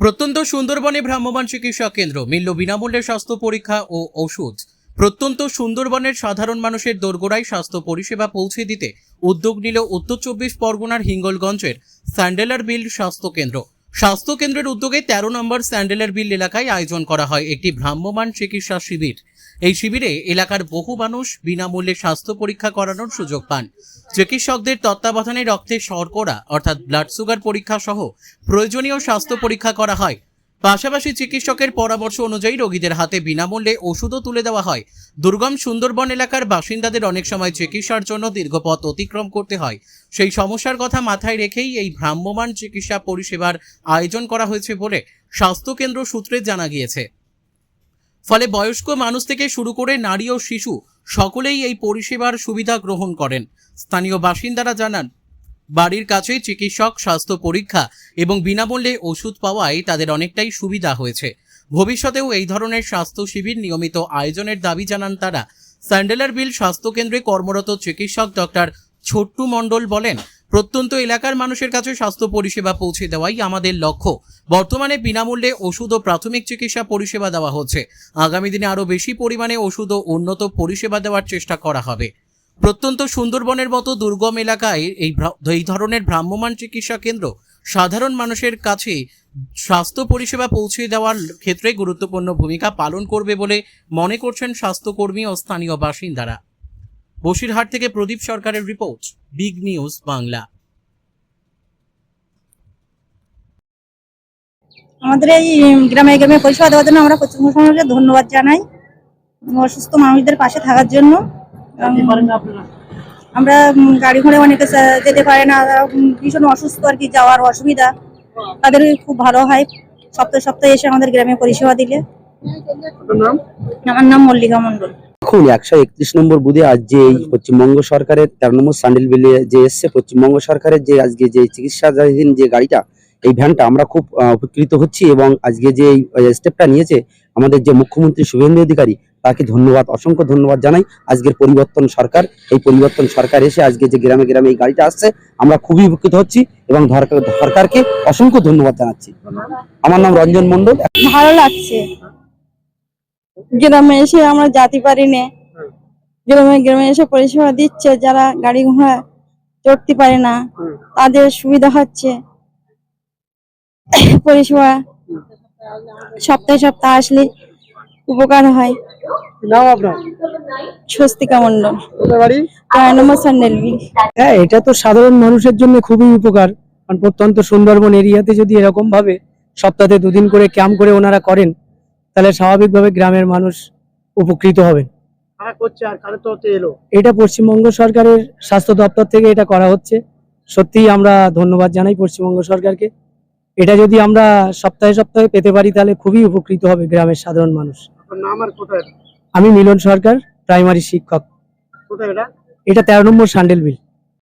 প্রত্যন্ত সুন্দরবনে ভ্রাম্যমাণ চিকিৎসা কেন্দ্র মিলল বিনামূল্যে স্বাস্থ্য পরীক্ষা ও ওষুধ। প্রত্যন্ত সুন্দরবনের সাধারণ মানুষের দোরগোড়ায় স্বাস্থ্য পরিষেবা পৌঁছে দিতে উদ্যোগ নিল উত্তর 24 পরগনার হিঙ্গলগঞ্জের স্যান্ডেলার বিল স্বাস্থ্য কেন্দ্র। স্বাস্থ্য কেন্দ্রের উদ্যোগে 13 নম্বর স্যান্ডেলার বিল এলাকায় আয়োজন করা হয় একটি ভ্রাম্যমাণ চিকিৎসা শিবির। এই শিবিরে এলাকার বহু মানুষ বিনামূল্যে স্বাস্থ্য পরীক্ষা করানোর সুযোগ পান। চিকিৎসকদের তত্ত্বাবধানে রক্তের শর্করা অর্থাৎ ব্লাড সুগার পরীক্ষা সহ প্রয়োজনীয় স্বাস্থ্য পরীক্ষা করা হয়। পাশাপাশি চিকিৎসকের পরামর্শ অনুযায়ী রোগীদের হাতে বিনামূল্যে ওষুধও তুলে দেওয়া হয়। দুর্গম সুন্দরবন এলাকার বাসিন্দাদের অনেক সময় চিকিৎসার জন্য দীর্ঘ পথ অতিক্রম করতে হয়। সেই সমস্যার কথা মাথায় রেখেই এই ভ্রাম্যমাণ চিকিৎসা পরিষেবার আয়োজন করা হয়েছে বলে স্বাস্থ্যকেন্দ্র সূত্রে জানা গিয়েছে। ফলে বয়স্ক মানুষ থেকে শুরু করে নারী ও শিশু সকলেই এই পরিষেবার সুবিধা গ্রহণ করেন। স্থানীয় বাসিন্দারা জানান, বাড়ির কাছেই চিকিৎসক, স্বাস্থ্য পরীক্ষা এবং বিনামূল্যে ওষুধ পাওয়ায় তাদের অনেকটাই সুবিধা হয়েছে। ভবিষ্যতেও এই ধরনের স্বাস্থ্য শিবির নিয়মিত আয়োজনের দাবি জানান তারা। স্যান্ডেলার বিল স্বাস্থ্যকেন্দ্রে কর্মরত চিকিৎসক ডক্টর ছোট্টু মণ্ডল বলেন, প্রত্যন্ত এলাকার মানুষের কাছে স্বাস্থ্য পরিষেবা পৌঁছে দেওয়াই আমাদের লক্ষ্য। বর্তমানে বিনামূল্যে ওষুধ ও প্রাথমিক চিকিৎসা পরিষেবা দেওয়া হচ্ছে। আগামী দিনে আরও বেশি পরিমাণে ওষুধ ও উন্নত পরিষেবা দেওয়ার চেষ্টা করা হবে। প্রত্যন্ত সুন্দরবনের মতো দুর্গম এলাকায় এই ধরনের ভ্রাম্যমাণ চিকিৎসা কেন্দ্র সাধারণ মানুষের কাছে স্বাস্থ্য পরিষেবা পৌঁছে দেওয়ার ক্ষেত্রে গুরুত্বপূর্ণ ভূমিকা পালন করবে বলে মনে করছেন স্বাস্থ্যকর্মী ও স্থানীয় বাসিন্দারা। বসিরহাট থেকে প্রদীপ সরকারের রিপোর্ট, বিগ নিউজ বাংলা। আমাদের এই গ্রামে গ্রামে পরিষেবা দেওয়ার জন্য আমরা পশ্চিমবঙ্গ সরকারকে ধন্যবাদ জানাই, অসুস্থ মানুষদের পাশে থাকার জন্য। আমরা গাড়ি ঘোড়ে অনেকে যেতে পারে না, ভীষণ অসুস্থ আর কি, যাওয়ার অসুবিধা, তাদের খুব ভালো হয় সপ্তাহে সপ্তাহে এসে আমাদের গ্রামে পরিষেবা দিলে। আমার নাম মল্লিকা মণ্ডল। এখন 131 নম্বর বুথে আজ যে এই পশ্চিমবঙ্গ সরকারের 13 নম্বর স্যান্ডেল বিলে যে এসছে, পশ্চিমবঙ্গ সরকারের যে আজকে যে চিকিৎসাধীন যে গাড়িটা, এই ভ্যানটা আমরা খুব উপকৃত হচ্ছি। এবং আজকে যে স্টেপটা নিয়েছে আমাদের যে মুখ্যমন্ত্রী শুভেন্দু অধিকারী, তাকে ধন্যবাদ, অসংখ্য ধন্যবাদ জানাই। আজকের পরিবর্তন সরকার, এই পরিবর্তন সরকার এসে আজকে যে গ্রামে গ্রামে এই গাড়িটা আসছে, আমরা খুবই উপকৃত হচ্ছি এবং সরকারকে অসংখ্য ধন্যবাদ জানাচ্ছি। আমার নাম রঞ্জন মণ্ডল। ভালো লাগছে, গ্রামে এসে আমরা যেতে পারি না, গ্রামে গ্রামে এসে পরিষেবা দিচ্ছে। যারা গাড়ি ঘোড়া চড়তে পারে না তাদের সুবিধা হচ্ছে। পরিষেবা সপ্তাহে সপ্তাহে আসলে উপকার হয়। স্বস্তিকা মণ্ডল, স্যান্ডেল বিল। হ্যাঁ, এটা তো সাধারণ মানুষের জন্য খুবই উপকার। কারণ প্রত্যন্ত সুন্দরবন এরিয়াতে যদি এরকম ভাবে সপ্তাহে 2 দিন করে ক্যাম্প করে ওনারা করেন, তাহলে স্বাভাবিকভাবে গ্রামের মানুষ উপকৃত হবেন। এটা পশ্চিমবঙ্গ সরকারের স্বাস্থ্য দপ্তর থেকে এটা করা হচ্ছে। সত্যিই আমরা ধন্যবাদ জানাই পশ্চিমবঙ্গ সরকারকে। এটা যদি আমরা সপ্তাহে সপ্তাহে পেতে পারি তাহলে খুবই উপকৃত হবে গ্রামের সাধারণ মানুষ। আমি মিলন সরকার, প্রাইমারি শিক্ষক। এটা 13 নম্বর স্যান্ডেল বিল।